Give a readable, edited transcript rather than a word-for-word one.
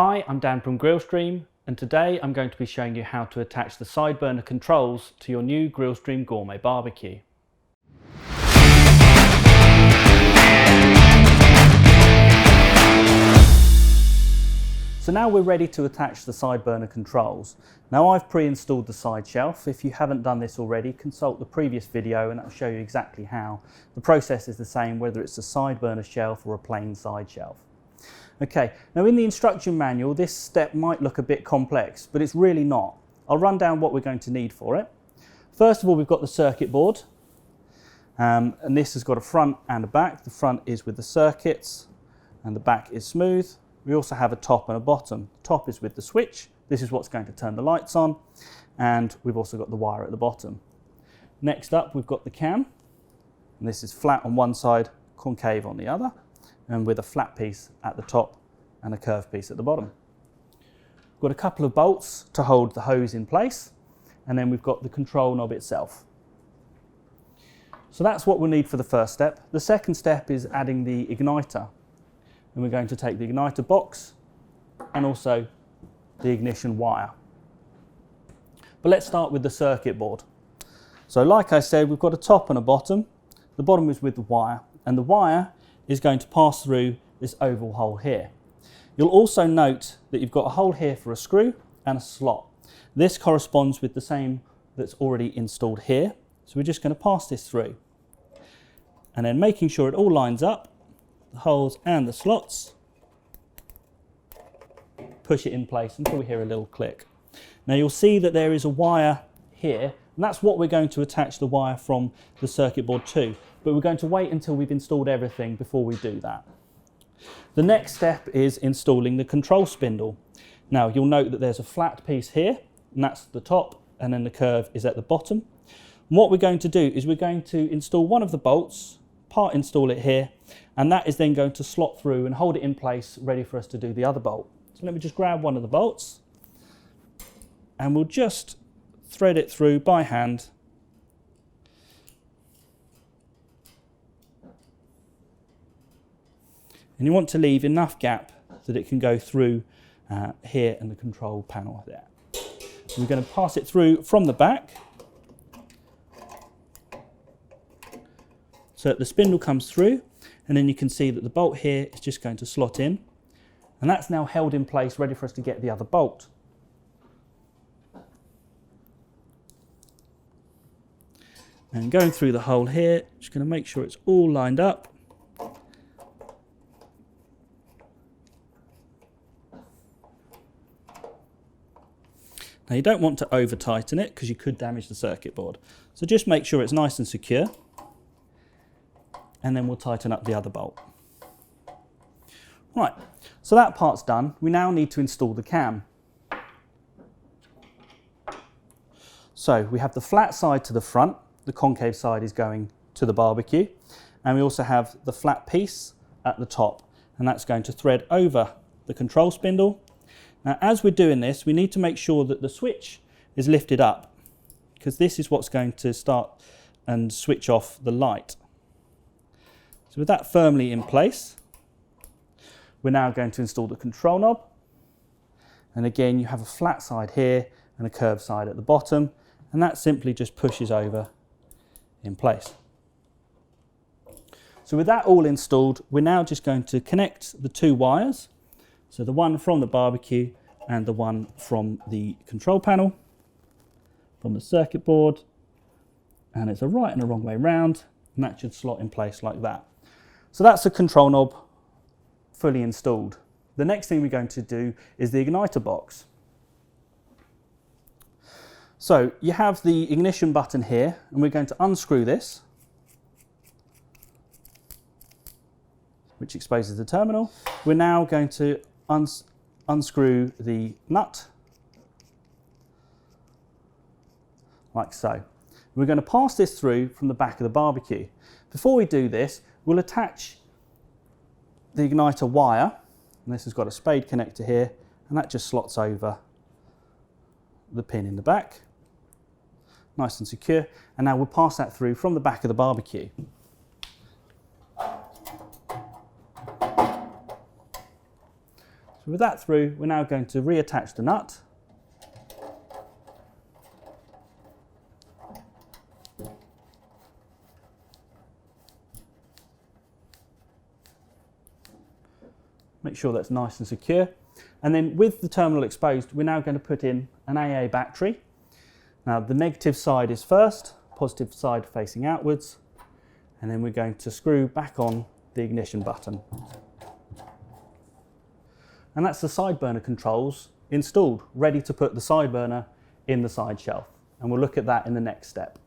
Hi, I'm Dan from Grillstream, and today I'm going to be showing you how to attach the side burner controls to your new Grillstream Gourmet Barbecue. So now we're ready to attach the side burner controls. Now I've pre-installed the side shelf. If you haven't done this already, consult the previous video and that'll show you exactly how. The process is the same whether it's a side burner shelf or a plain side shelf. Okay, now in the instruction manual this step might look a bit complex, but it's really not. I'll run down what we're going to need for it. First of all, we've got the circuit board, and this has got a front and a back. The front is with the circuits and the back is smooth. We also have a top and a bottom. The top is with the switch. This is what's going to turn the lights on, and we've also got the wire at the bottom. Next up, we've got the cam, and this is flat on one side, concave on the other, and with a flat piece at the top and a curved piece at the bottom. We've got a couple of bolts to hold the hose in place, and then we've got the control knob itself. So that's what we'll need for the first step. The second step is adding the igniter, and we're going to take the igniter box and also the ignition wire. But let's start with the circuit board. So like I said, we've got a top and a bottom. The bottom is with the wire, and the wire is going to pass through this oval hole here. You'll also note that you've got a hole here for a screw and a slot. This corresponds with the same that's already installed here. So we're just going to pass this through. And then making sure it all lines up, the holes and the slots, push it in place until we hear a little click. Now you'll see that there is a wire here, and that's what we're going to attach the wire from the circuit board to. But we're going to wait until we've installed everything before we do that. The next step is installing the control spindle. Now you'll note that there's a flat piece here, and that's the top, and then the curve is at the bottom. And what we're going to do is we're going to install one of the bolts, part install it here, and that is then going to slot through and hold it in place ready for us to do the other bolt. So let me just grab one of the bolts, and we'll just thread it through by hand. And you want to leave enough gap that it can go through here and the control panel there. So we're going to pass it through from the back. So the spindle comes through, and then you can see that the bolt here is just going to slot in. And that's now held in place, ready for us to get the other bolt. And going through the hole here, just going to make sure it's all lined up. Now you don't want to over tighten it because you could damage the circuit board. So just make sure it's nice and secure, and then we'll tighten up the other bolt. Right, so that part's done. We now need to install the cam. So we have the flat side to the front, the concave side is going to the barbecue, and we also have the flat piece at the top, and that's going to thread over the control spindle. Now as we're doing this, we need to make sure that the switch is lifted up, because this is what's going to start and switch off the light. So with that firmly in place, we're now going to install the control knob. And again, you have a flat side here and a curved side at the bottom, and that simply just pushes over in place. So with that all installed, we're now just going to connect the two wires. So the one from the barbecue and the one from the control panel, from the circuit board, and it's a right and a wrong way round, and that should slot in place like that. So that's the control knob fully installed. The next thing we're going to do is the igniter box. So you have the ignition button here, and we're going to unscrew this, which exposes the terminal. We're now going to unscrew the nut, like so. We're going to pass this through from the back of the barbecue. Before we do this, we'll attach the igniter wire, and this has got a spade connector here, and that just slots over the pin in the back. Nice and secure. And now we'll pass that through from the back of the barbecue. So with that through, we're now going to reattach the nut. Make sure that's nice and secure. And then with the terminal exposed, we're now going to put in an AA battery. Now the negative side is first, positive side facing outwards, and then we're going to screw back on the ignition button. And that's the side burner controls installed, ready to put the side burner in the side shelf. And we'll look at that in the next step.